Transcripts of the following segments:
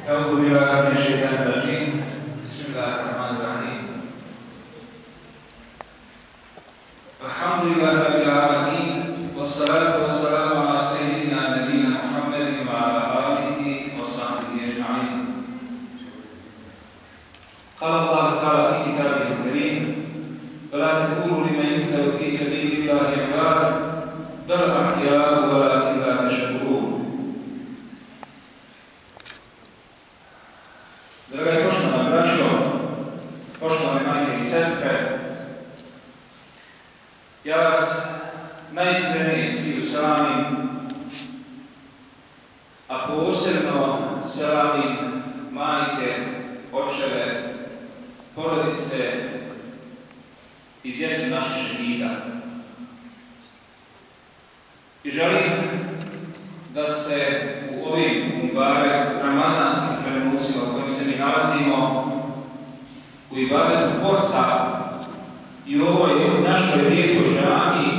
أعوذ بالله من الشيطان الرجيم بسم الله الرحمن الرحيم الحمد لله رب العالمين والصلاة والسلام على سيدنا نبينا محمد وعلى آله وصحبه أجمعين قال الله تعالى في كتابه الكريم ولا تقولوا لمن يقتل في سبيل الله أموات بل أحياء ولكن لا تشكرون. Draga i poštovana braćo, poštovane majke i sestre, ja vas najiskrenije sviju selamim, a posebno selamim majke, očeve, porodice i djecu naših šehida. I želim da se u ovim mubarek ramazanskim trenucima u kojim se mi nalazimo, u ibadetu posta i u ovoj našoj lijepoj džamiji,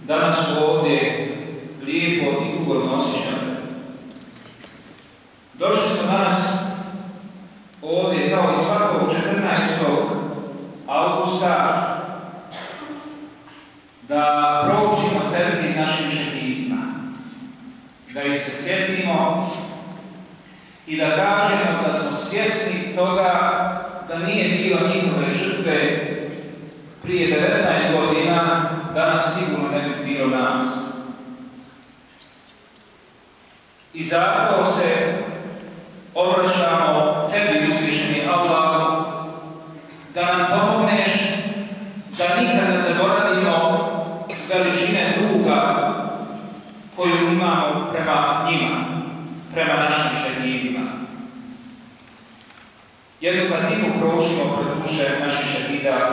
danas ovdje lijepo i ugodno osjećamo. Došli smo danas ovdje kao i svakog 14. augusta da proučimo tevhid našim šehidima, da ih se sjetimo i da kažemo da smo svjesni toga da nije bilo njihove žrtve prije 19 godina, danas sigurno ne bi bilo nas. I zato se obraćamo tebi, uzvišeni Allah, da nam pomogneš da nikad ne zaboravimo veličine duga koju imamo prema njima, prema našim šehidima. Jednu fatihu proučimo pred duše naših šehida